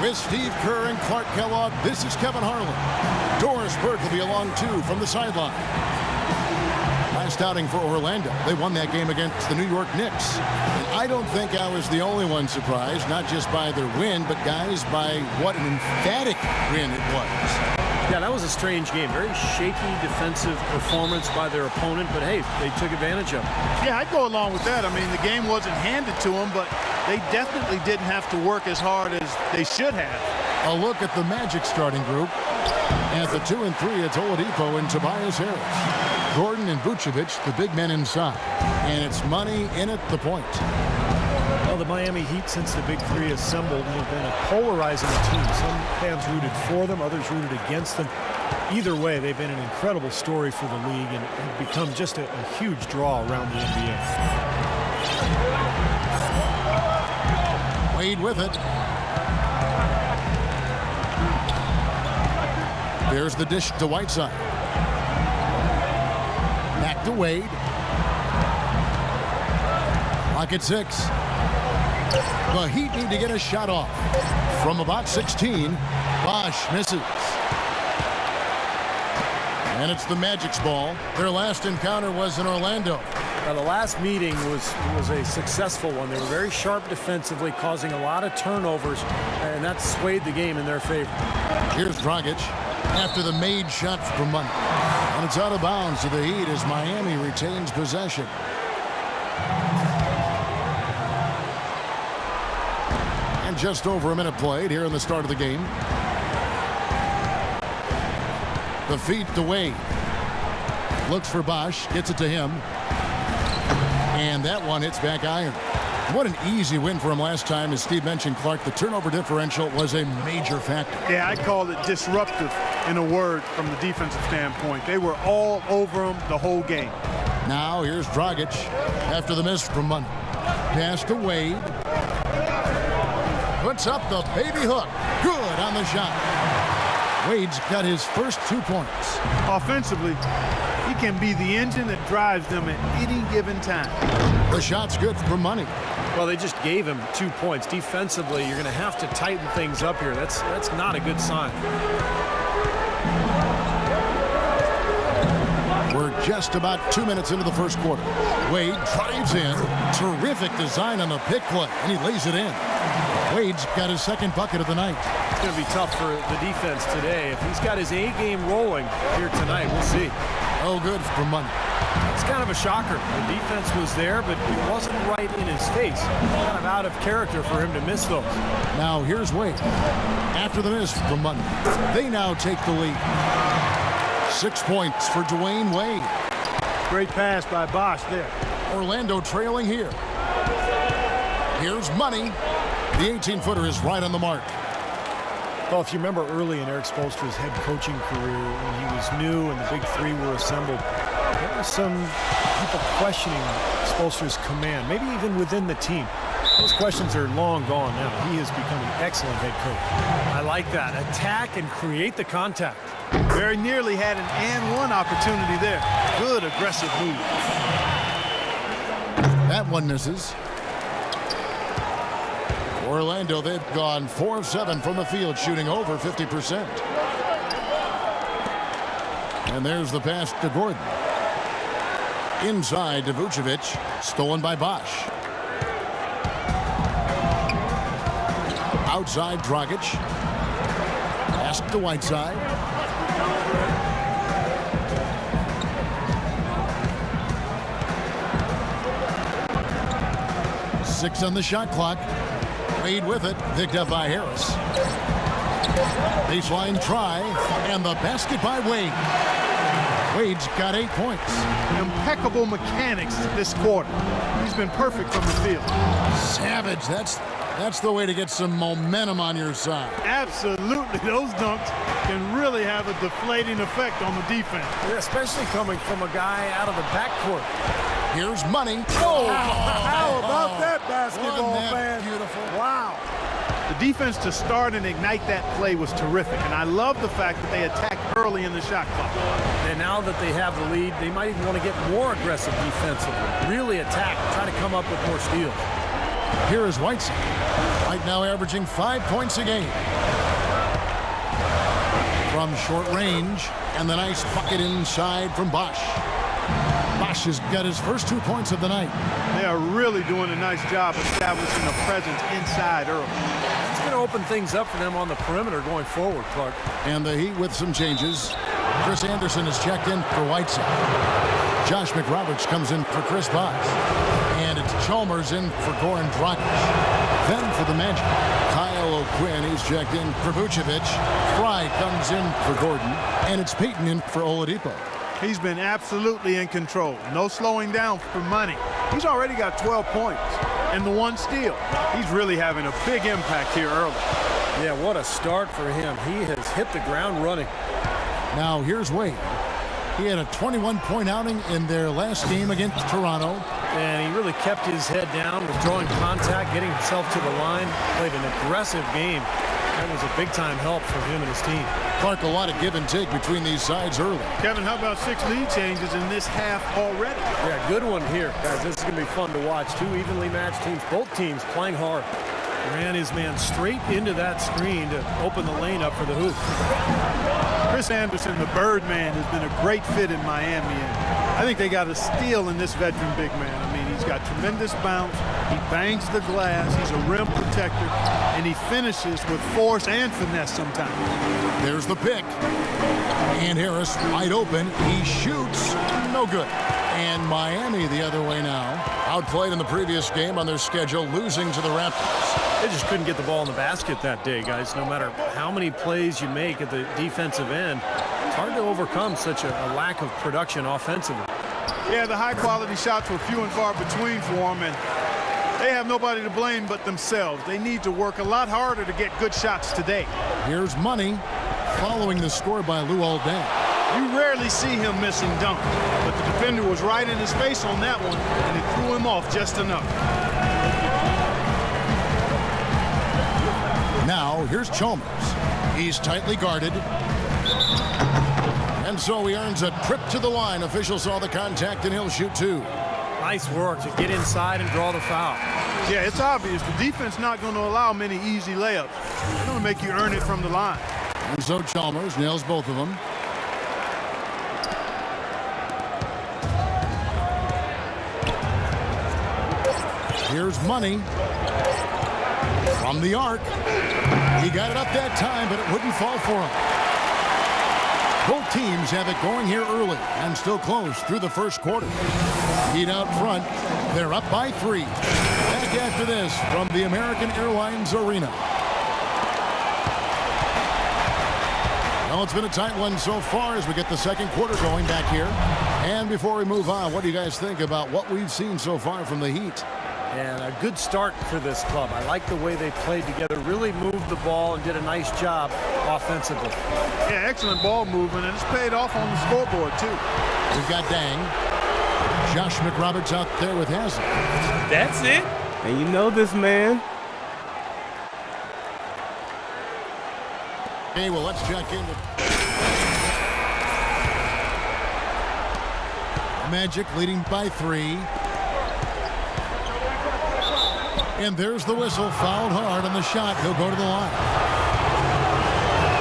With Steve Kerr and Clark Kellogg, this is Kevin Harlan. Doris Burke will be along too from the sideline. Last outing for Orlando, they won that game against the New York Knicks. And I don't think I was the only one surprised, not just by their win, but guys, by what an emphatic win it was. Yeah, that was a strange game. Very shaky defensive performance by their opponent, but hey, they took advantage of it. Yeah, I'd go along with that. I mean, the game wasn't handed to them, but they definitely didn't have to work as hard as they should have. A look at the Magic starting group. At the 2 and 3, it's Oladipo and Tobias Harris. Gordon and Vucevic, the big men inside. And it's money in at the point. Well, the Miami Heat, since the Big Three assembled, have been a polarizing team. Some fans rooted for them, others rooted against them. Either way, they've been an incredible story for the league and have become just a huge draw around the NBA. Wade with it. There's the dish to Whiteside. Back to Wade. Clock at 6. The Heat need to get a shot off. From about 16, Bosh misses. And it's the Magic's ball. Their last encounter was in Orlando. Now, the last meeting was a successful one. They were very sharp defensively, causing a lot of turnovers, and that swayed the game in their favor. Here's Dragic after the made shot for money. And it's out of bounds to the Heat as Miami retains possession. And just over a minute played here in the start of the game. The feed to Wade. Looks for Bosh, gets it to him. And that one hits back iron. What an easy win for him last time. As Steve mentioned, Clark, the turnover differential was a major factor. Yeah, I call it disruptive in a word from the defensive standpoint. They were all over him the whole game. Now here's Dragic after the miss from Money. Pass to Wade. Puts up the baby hook. Good on the shot. Wade's got his first 2 points. Offensively, he can be the engine that drives them at any given time. The shot's good for Money. Well, they just gave him 2 points. Defensively, you're going to have to tighten things up here. That's not a good sign. We're just about 2 minutes into the first quarter. Wade drives in. Terrific design on the pick play, and he lays it in. Wade's got his second bucket of the night. It's going to be tough for the defense today. If he's got his A game rolling here tonight, we'll see. Oh, good for Money. It's kind of a shocker. The defense was there, but it wasn't right in his face. Kind of out of character for him to miss those. Now here's Wade. After the miss from Money, they now take the lead. 6 points for Dwayne Wade. Great pass by Bosh there. Orlando trailing here. Here's Money. The 18-footer is right on the mark. Well, if you remember early in Eric Spoelstra's head coaching career, when he was new and the Big Three were assembled, there were some people questioning Spoelstra's command, maybe even within the team. Those questions are long gone now. He has become an excellent head coach. I like that. Attack and create the contact. Very nearly had an and one opportunity there. Good aggressive move. That one misses. Orlando, they've gone 4 of 7 from the field, shooting over 50%. And there's the pass to Gordon. Inside to Vucevic, stolen by Bosh. Outside Dragic. Pass to Whiteside. Six on the shot clock. Wade with it, picked up by Harris. Baseline try, and the basket by Wade. Wade's got 8 points. Impeccable mechanics this quarter. He's been perfect from the field. Savage, that's the way to get some momentum on your side. Absolutely, those dunks can really have a deflating effect on the defense. Yeah, especially coming from a guy out of the backcourt. Here's Money. Oh, how about that basketball, fan? Beautiful. Wow. The defense to start and ignite that play was terrific, and I love the fact that they attacked early in the shot clock. And now that they have the lead, they might even want to get more aggressive defensively. Really attack, try to come up with more steals. Here is Whiteside. Right now averaging 5 points a game. From short range, and the nice bucket inside from Bosch. Bosch has got his first 2 points of the night. They are really doing a nice job establishing a presence inside early. It's going to open things up for them on the perimeter going forward, Clark. And the Heat with some changes. Chris Anderson is checked in for Whiteside. Josh McRoberts comes in for Chris Bosh. And it's Chalmers in for Goran Dragic. Then for the Magic, Kyle O'Quinn, he's checked in for Vucevic. Fry comes in for Gordon. And it's Payton in for Oladipo. He's been absolutely in control. No slowing down for money. He's already got 12 points and the 1 steal. He's really having a big impact here early. Yeah, what a start for him. He has hit the ground running. Now here's Wade. He had a 21-point outing in their last game against Toronto. And he really kept his head down, withdrawing contact, getting himself to the line, played an aggressive game. That was a big-time help for him and his team. Clark, a lot of give and take between these sides early. Kevin, how about 6 lead changes in this half already? Yeah, good one here. Guys, this is going to be fun to watch. 2 evenly matched teams, both teams playing hard. Ran his man straight into that screen to open the lane up for the hoop. Chris Anderson, the Birdman, has been a great fit in Miami. And I think they got a steal in this veteran big man. I mean, he's got tremendous bounce. He bangs the glass. He's a rim protector. And he finishes with force and finesse sometimes. There's the pick. And Harris wide open. He shoots. No good. And Miami the other way now. Outplayed in the previous game on their schedule, losing to the Raptors. They just couldn't get the ball in the basket that day, guys. No matter how many plays you make at the defensive end, it's hard to overcome such a lack of production offensively. Yeah, the high-quality shots were few and far between for them, and they have nobody to blame but themselves. They need to work a lot harder to get good shots today. Here's Money following the score by Luol Deng. You rarely see him missing dunk, but the defender was right in his face on that one, and it threw him off just enough. Now, here's Chalmers. He's tightly guarded. And so he earns a trip to the line. Officials saw the contact, and he'll shoot 2. Nice work to get inside and draw the foul. Yeah, it's obvious. The defense not going to allow many easy layups. They're going to make you earn it from the line. And so Chalmers nails both of them. Here's Money from the arc. He got it up that time, but it wouldn't fall for him. Both teams have it going here early and still close through the first quarter. Heat out front. They're up by 3. Back after this from the American Airlines Arena. Well, it's been a tight one so far as we get the second quarter going back here. And before we move on, what do you guys think about what we've seen so far from the Heat? And a good start for this club. I like the way they played together, really moved the ball and did a nice job offensively. Yeah, excellent ball movement, and it's paid off on the scoreboard, too. We've got Dang. Josh McRoberts out there with Haslem. That's it. And you know this man. Okay, well, let's check in with Magic leading by 3. And there's the whistle, fouled hard on the shot. He'll go to the line.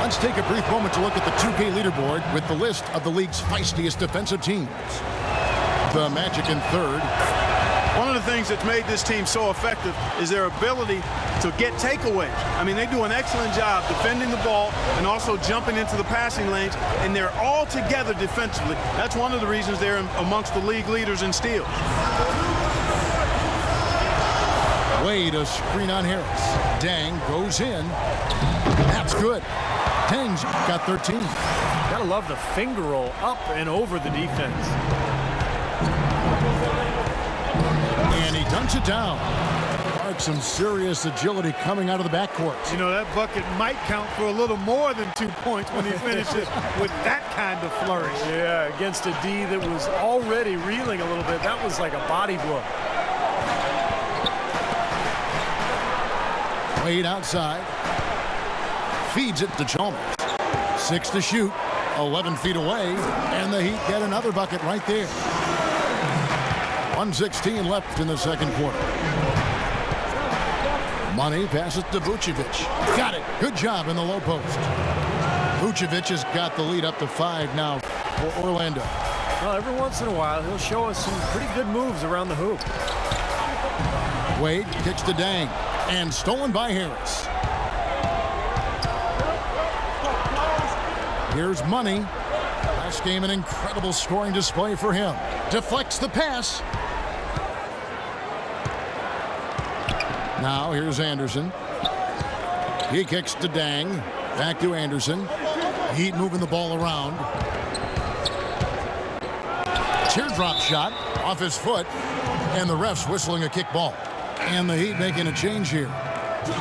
Let's take a brief moment to look at the 2K leaderboard with the list of the league's feistiest defensive teams. The Magic in 3rd. One of the things that's made this team so effective is their ability to get takeaways. I mean, they do an excellent job defending the ball and also jumping into the passing lanes, and they're all together defensively. That's one of the reasons they're amongst the league leaders in steals. Wade, a screen on Harris. Dang goes in. That's good. Dang's got 13. Gotta love the finger roll up and over the defense. And he dunks it down. Mark, some serious agility coming out of the backcourt. You know, that bucket might count for a little more than 2 points when he finishes with that kind of flourish. Yeah, against a D that was already reeling a little bit. That was like a body blow. Wade outside. Feeds it to Chalmers. 6 to shoot. 11 feet away. And the Heat get another bucket right there. 1:16 left in the second quarter. Money passes to Vucevic. Got it. Good job in the low post. Vucevic has got the lead up to 5 now for Orlando. Well, every once in a while, he'll show us some pretty good moves around the hoop. Wade kicks to Dang. And stolen by Harris. Here's Money. Last game, an incredible scoring display for him. Deflects the pass. Now here's Anderson. He kicks to Dang. Back to Anderson. Heat moving the ball around. Teardrop shot off his foot. And the refs whistling a kick ball. And the Heat making a change here.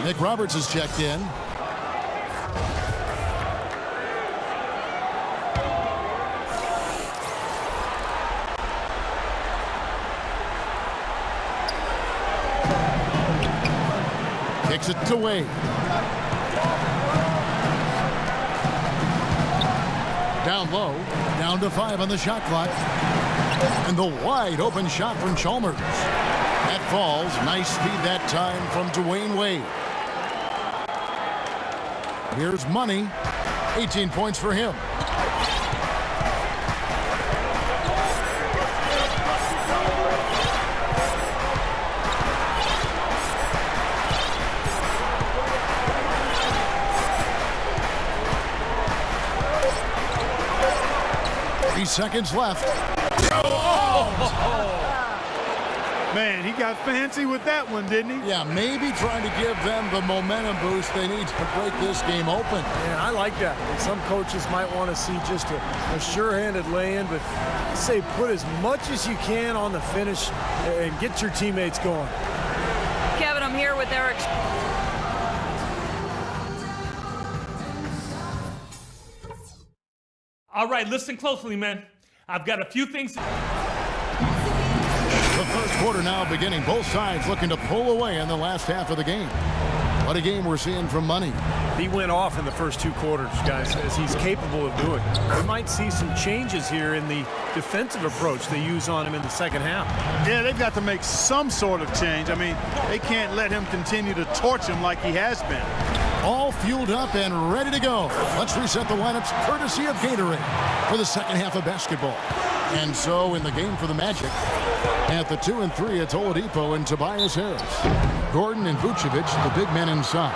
Nick Roberts has checked in. Kicks it to Wade. Down low, down to 5 on the shot clock. And the wide open shot from Chalmers. That falls. Nice feed that time from Dwayne Wade. Here's Money. 18 points for him. Seconds left. Man, he got fancy with that one, didn't he? Yeah, maybe trying to give them the momentum boost they need to break this game open. Yeah, I like that. Some coaches might want to see just a sure-handed lay-in, but I say put as much as you can on the finish and get your teammates going. Kevin, I'm here with Eric. All right, listen closely, man. I've got a few things. The first quarter now beginning. Both sides looking to pull away in the last half of the game. What a game we're seeing from Money. He went off in the first 2 quarters, guys, as he's capable of doing. We might see some changes here in the defensive approach they use on him in the second half. Yeah, they've got to make some sort of change. I mean, they can't let him continue to torch him like he has been. All fueled up and ready to go. Let's reset the lineups courtesy of Gatorade for the second half of basketball. And so in the game for the Magic, at the 2 and 3, it's Oladipo and Tobias Harris. Gordon and Vucevic, the big men inside.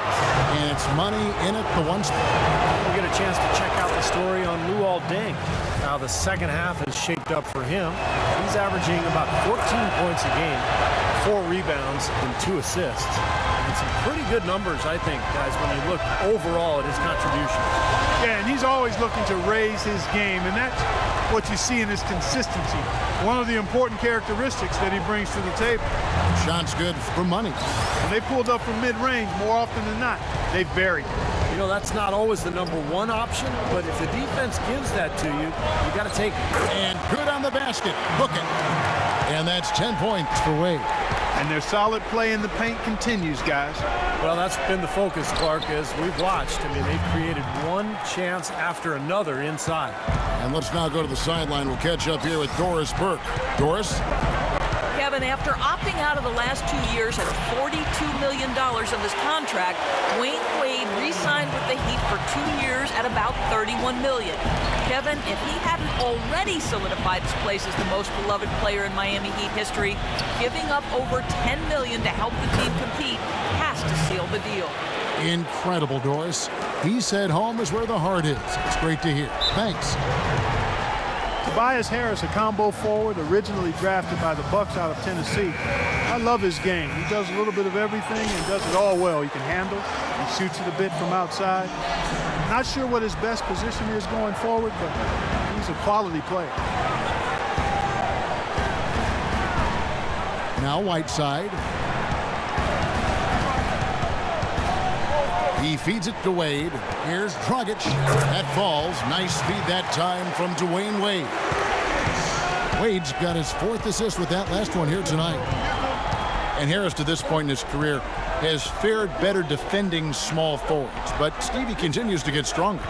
And it's Money in at the 1 spot. We get a chance to check out the story on Luol Deng. How the second half has shaped up for him. He's averaging about 14 points a game, 4 rebounds, and 2 assists. And some pretty good numbers, I think, guys, when you look overall at his contribution. Yeah, and he's always looking to raise his game, and that's what you see in his consistency. One of the important characteristics that he brings to the table. Shots good for Money. When they pulled up from mid-range, more often than not, they've buried. You know, that's not always the #1 option, but if the defense gives that to you, you got to take it. And good on the basket. Book it. And that's 10 points for Wade. And their solid play in the paint continues, guys. Well, that's been the focus, Clark, as we've watched. I mean, they've created one chance after another inside. And let's now go to the sideline. We'll catch up here with Doris Burke. Doris? Kevin, after opting out of the last 2 years at $42 million of his contract, Dwayne Wade re-signed with the Heat for 2 years at about $31 million. Kevin, if he hadn't already solidified his place as the most beloved player in Miami Heat history, giving up over $10 million to help the team compete has to seal the deal. Incredible, Doris. He said home is where the heart is. It's great to hear. Thanks. Tobias Harris, a combo forward, originally drafted by the Bucks out of Tennessee. I love his game. He does a little bit of everything and does it all well. He can handle, he shoots it a bit from outside. Not sure what his best position is going forward, but he's a quality player. Now Whiteside. He feeds it to Wade. Here's Dragic. That falls. Nice feed that time from Dwayne Wade. Wade's got his 4th assist with that last one here tonight. And Harris, to this point in his career, has fared better defending small forwards. But Stevie continues to get stronger.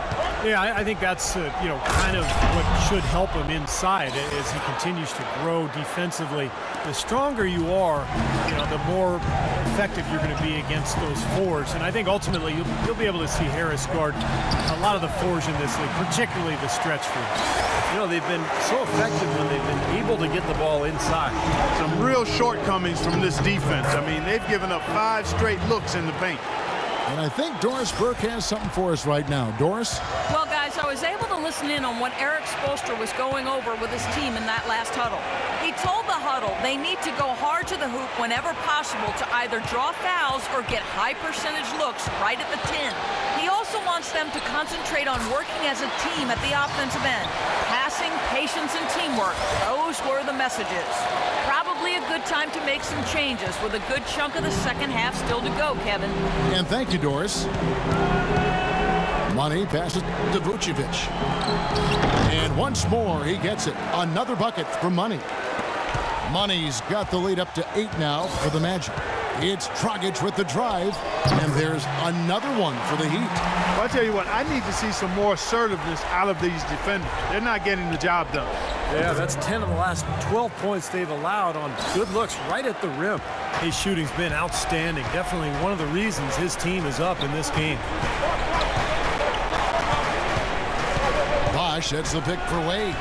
Yeah, I think that's, kind of what should help him inside as he continues to grow defensively. The stronger you are, the more effective you're going to be against those fours. And I think ultimately you'll be able to see Harris guard a lot of the fours in this league, particularly the stretch fours. They've been so effective when they've been able to get the ball inside. Some real shortcomings from this defense. I mean, they've given up 5 straight looks in the paint. And I think Doris Burke has something for us right now. Doris? Well, guys, I was able to listen in on what Eric Spoelstra was going over with his team in that last huddle. He told the huddle they need to go hard to the hoop whenever possible to either draw fouls or get high percentage looks right at the 10. He also wants them to concentrate on working as a team at the offensive end. Passing, patience, and teamwork. Those were the messages. Probably a good time to make some changes with a good chunk of the second half still to go, Kevin. And thank you, Doris. Money passes to Vucevic. And once more, he gets it. Another bucket from Money. Money's got the lead up to 8 now for the Magic. It's Dragic with the drive, and there's another one for the Heat. Well, I'll tell you what, I need to see some more assertiveness out of these defenders. They're not getting the job done. Yeah, that's 10 of the last 12 points they've allowed on good looks right at the rim. His shooting's been outstanding. Definitely one of the reasons his team is up in this game. Bosch sets the pick for Wade.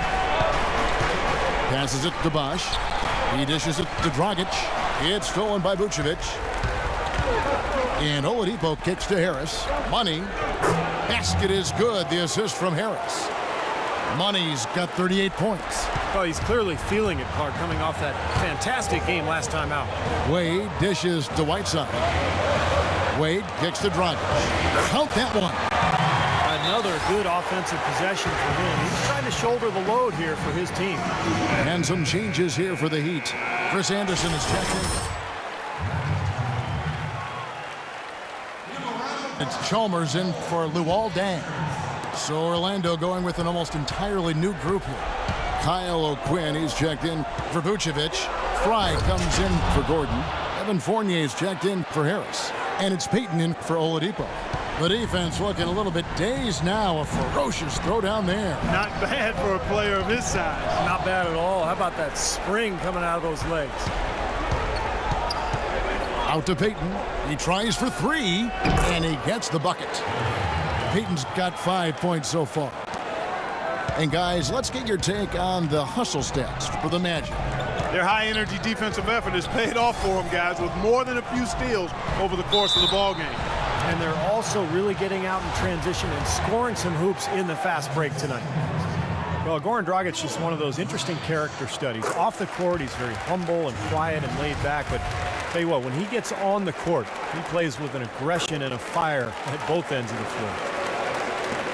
Passes it to Bosch. He dishes it to Dragic. It's stolen by Vucevic. And Oladipo kicks to Harris. Money. Basket is good. The assist from Harris. Money's got 38 points. Oh, he's clearly feeling it, Clark, coming off that fantastic game last time out. Wade dishes to Whiteside. Wade kicks to Dragic. Count that one. Another good offensive possession for him. He's trying to shoulder the load here for his team. And some changes here for the Heat. Chris Anderson is checking. It's Chalmers in for Luol Deng. So Orlando going with an almost entirely new group here. Kyle O'Quinn, he's checked in for Vucevic. Fry comes in for Gordon. Evan Fournier's checked in for Harris. And it's Payton in for Oladipo. The defense looking a little bit dazed now. A ferocious throw down there. Not bad for a player of his size. Not bad at all. How about that spring coming out of those legs? Out to Payton. He tries for 3, and he gets the bucket. Payton's got 5 points so far. And guys, let's get your take on the hustle stats for the Magic. Their high-energy defensive effort has paid off for them, guys, with more than a few steals over the course of the ball game. And they're also really getting out in transition and scoring some hoops in the fast break tonight. Well, Goran Dragic is just one of those interesting character studies. Off the court, he's very humble and quiet and laid back, but tell you what, when he gets on the court, he plays with an aggression and a fire at both ends of the floor.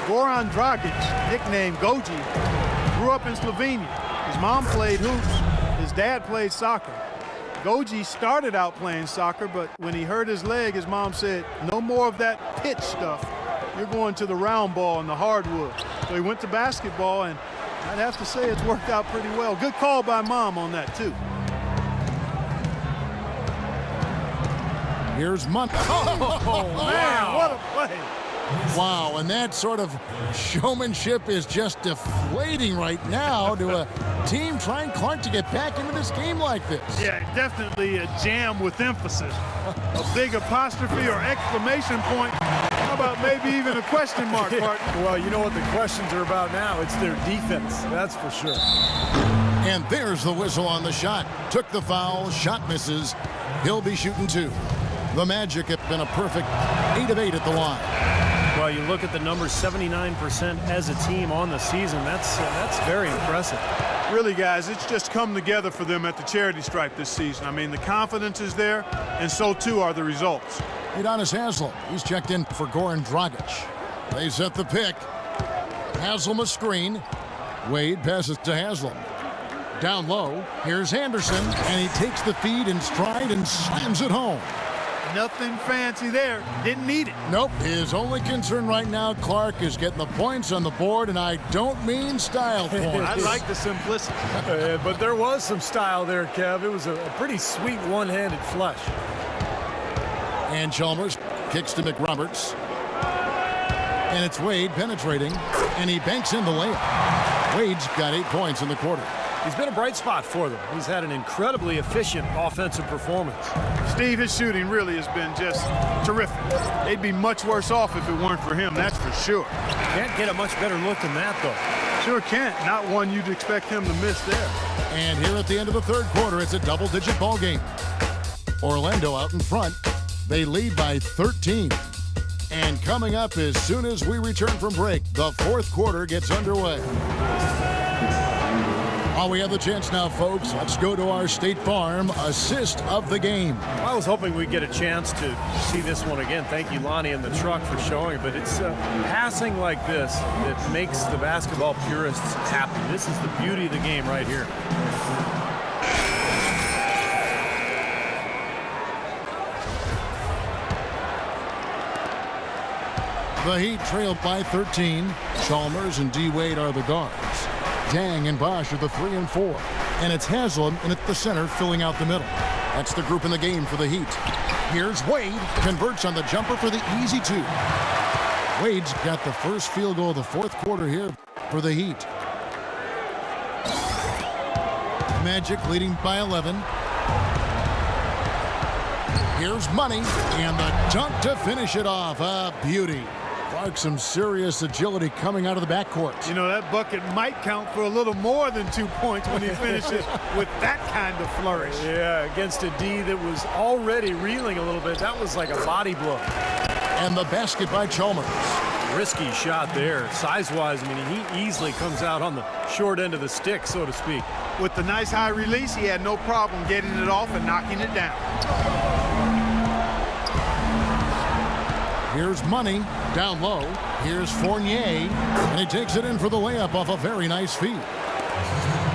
Goran Dragic, nicknamed Goji, grew up in Slovenia. His mom played hoops. His dad played soccer. Goji started out playing soccer, but when he hurt his leg, his mom said, no more of that pitch stuff. You're going to the round ball and the hardwood. So he went to basketball, and I'd have to say it's worked out pretty well. Good call by mom on that, too. Here's Monk. Oh, man, what a play. Wow, and that sort of showmanship is just deflating right now to a team trying, Clark, to get back into this game like this. Yeah, definitely a jam with emphasis. A big apostrophe or exclamation point. How about maybe even a question mark, Clark? Well, you know what the questions are about now. It's their defense, that's for sure. And there's the whistle on the shot. Took the foul, shot misses. He'll be shooting 2. The Magic have been a perfect 8 of 8 at the line. Well, you look at the numbers, 79% as a team on the season. That's very impressive. Really, guys, it's just come together for them at the charity stripe this season. I mean, the confidence is there, and so too are the results. Udonis Haslem, he's checked in for Goran Dragic. They set the pick. Haslem a screen. Wade passes to Haslem. Down low, here's Anderson, and he takes the feed in stride and slams it home. Nothing fancy there. Didn't need it. Nope. His only concern right now, Clark, is getting the points on the board, and I don't mean style points. I like the simplicity. But there was some style there, Kev. It was a pretty sweet one-handed flush. And Chalmers kicks to McRoberts. And it's Wade penetrating, and he banks in the layup. Wade's got 8 points in the quarter. He's been a bright spot for them. He's had an incredibly efficient offensive performance. Steve, his shooting really has been just terrific. They'd be much worse off if it weren't for him, that's for sure. Can't get a much better look than that, though. Sure can't. Not one you'd expect him to miss there. And here at the end of the third quarter, it's a double-digit ball game. Orlando out in front. They lead by 13. And coming up as soon as we return from break, the fourth quarter gets underway. While we have the chance now, folks, let's go to our State Farm assist of the game. I was hoping we'd get a chance to see this one again. Thank you, Lonnie and the truck, for showing. But it's passing like this that makes the basketball purists happy. This is the beauty of the game right here. The Heat trailed by 13. Chalmers and D. Wade are the guards. Dang and Bosch are the 3 and 4. And it's Haslam and at the center filling out the middle. That's the group in the game for the Heat. Here's Wade. Converts on the jumper for the easy 2. Wade's got the first field goal of the fourth quarter here for the Heat. Magic leading by 11. Here's Money. And the dunk to finish it off. A beauty. Clark, some serious agility coming out of the backcourt. You know, that bucket might count for a little more than 2 points when he finishes with that kind of flourish. Yeah, against a D that was already reeling a little bit. That was like a body blow. And the basket by Chalmers. Risky shot there. Size-wise, I mean, he easily comes out on the short end of the stick, so to speak. With the nice high release, he had no problem getting it off and knocking it down. Here's Money down low. Here's Fournier, and he takes it in for the layup off a very nice feed.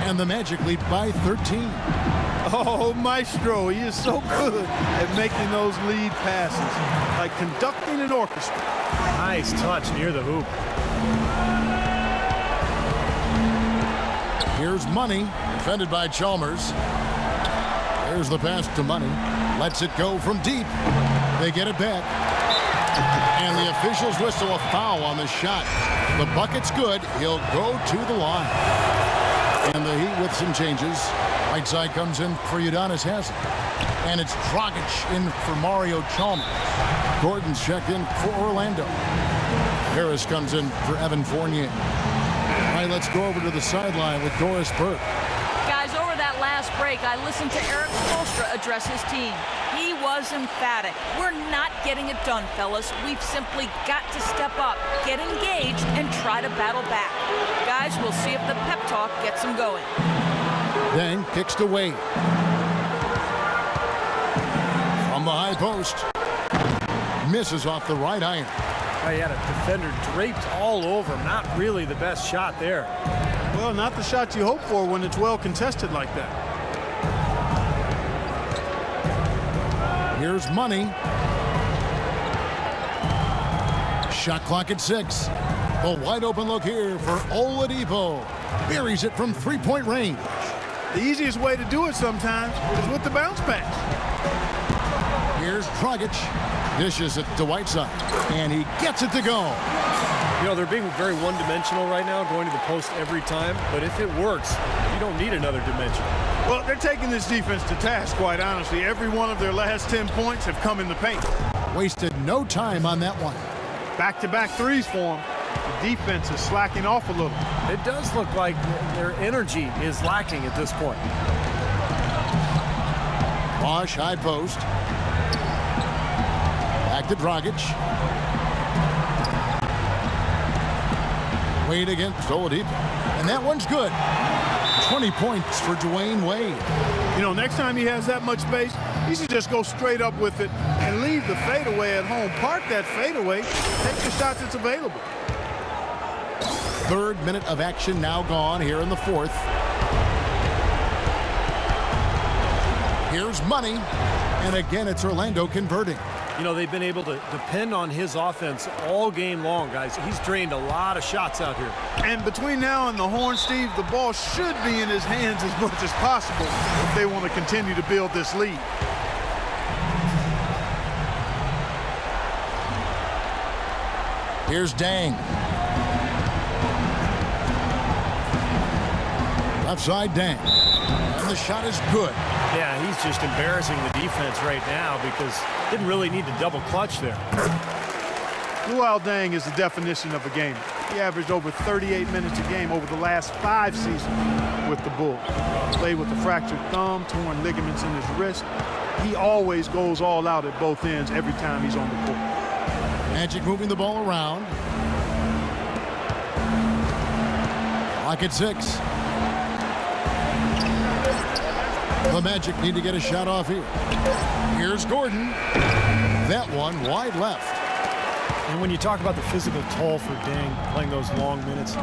And the Magic lead by 13. Oh, Maestro, he is so good at making those lead passes, like conducting an orchestra. Nice touch near the hoop. Here's Money, defended by Chalmers. There's the pass to Money. Lets it go from deep. They get it back. And the officials whistle a foul on the shot. The bucket's good. He'll go to the line. And the Heat with some changes. Right side comes in for Udonis Haslem. And it's Dragic in for Mario Chalmers. Gordon's checked in for Orlando. Harris comes in for Evan Fournier. All right, let's go over to the sideline with Doris Burke. Guys, over that last break, I listened to Eric Spoelstra address his team. He was emphatic. We're not getting it done, fellas. We've simply got to step up, get engaged, and try to battle back. Guys, we'll see if the pep talk gets them going. Then kicks to Wade. From the high post. Misses off the right iron. He had a defender draped all over him. Not really the best shot there. Well, not the shot you hope for when it's well contested like that. Here's Money. Shot clock at 6. A wide open look here for Oladipo. Buries it from three-point range. The easiest way to do it sometimes is with the bounce pass. Here's Dragic. Dishes it to Whiteside. And he gets it to go. You know, they're being very one-dimensional right now, going to the post every time. But if it works, you don't need another dimension. Well, they're taking this defense to task, quite honestly. Every one of their last 10 points have come in the paint. Wasted no time on that one. Back-to-back threes for them. The defense is slacking off a little. It does look like their energy is lacking at this point. Bosch, high post. Back to Dragic. Wade against Oladipo. And that one's good. 20 points for Dwayne Wade. You know, next time he has that much space, he should just go straight up with it and leave the fadeaway at home. Park that fadeaway. Take the shots that's available. Third minute of action now gone here in the fourth. Here's Money. And again, it's Orlando converting. You know, they've been able to depend on his offense all game long, guys. He's drained a lot of shots out here. And between now and the horn, Steve, the ball should be in his hands as much as possible if they want to continue to build this lead. Here's Dang. Left side, Dang. And the shot is good. Yeah, he's just embarrassing the defense right now because didn't really need to double clutch there. Luol Deng is the definition of a gamer. He averaged over 38 minutes a game over the last 5 seasons with the Bulls. Played with a fractured thumb, torn ligaments in his wrist. He always goes all out at both ends every time he's on the court. Magic moving the ball around. Clock at 6. The Magic need to get a shot off here. Here's Gordon. That one wide left. And when you talk about the physical toll for Deng playing those long minutes,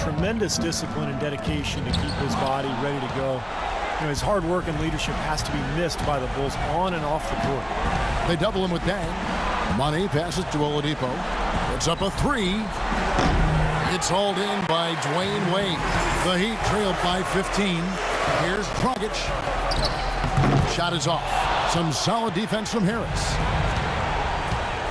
tremendous discipline and dedication to keep his body ready to go. You know, his hard work and leadership has to be missed by the Bulls on and off the court. They double him with Deng. Money passes to Oladipo. Puts up a 3. It's hauled in by Dwayne Wade. The Heat trailed by 15. Here's Dragic. Shot is off. Some solid defense from Harris.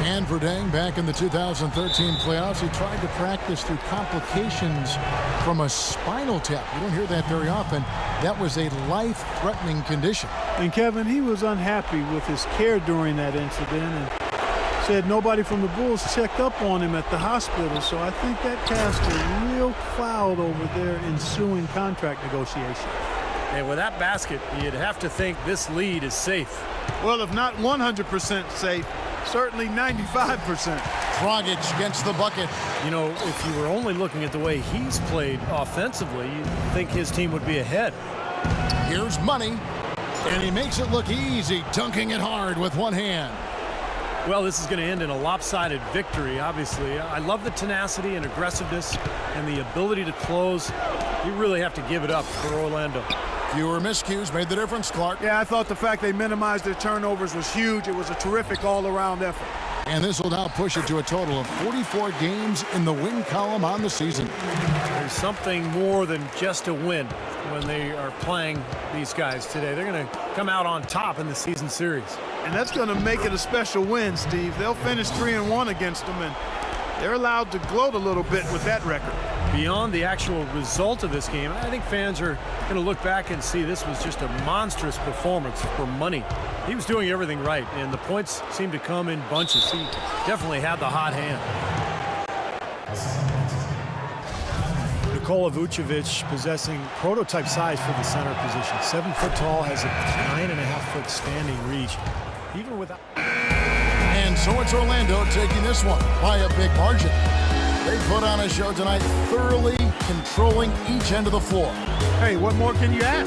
And for Deng, back in the 2013 playoffs, he tried to practice through complications from a spinal tap. You don't hear that very often. That was a life-threatening condition. And Kevin, he was unhappy with his care during that incident and said nobody from the Bulls checked up on him at the hospital. So I think that cast a real cloud over their ensuing contract negotiation. And with that basket, you'd have to think this lead is safe. Well, if not 100% safe, certainly 95%. Dragic against the bucket. You know, if you were only looking at the way he's played offensively, you'd think his team would be ahead. Here's Money, and he makes it look easy, dunking it hard with one hand. Well, this is going to end in a lopsided victory, obviously. I love the tenacity and aggressiveness and the ability to close. You really have to give it up for Orlando. Fewer miscues made the difference, Clark. Yeah, I thought the fact they minimized their turnovers was huge. It was a terrific all-around effort. And this will now push it to a total of 44 games in the win column on the season. There's something more than just a win when they are playing these guys today. They're going to come out on top in the season series. And that's going to make it a special win, Steve. They'll finish 3-1 against them, and they're allowed to gloat a little bit with that record. Beyond the actual result of this game, I think fans are going to look back and see this was just a monstrous performance for Money. He was doing everything right, and the points seemed to come in bunches. He definitely had the hot hand. Nikola Vucevic possessing prototype size for the center position. 7 foot tall, has a 9.5 foot standing reach. Even without... And so it's Orlando taking this one by a big margin. They put on a show tonight, thoroughly controlling each end of the floor. Hey, what more can you ask?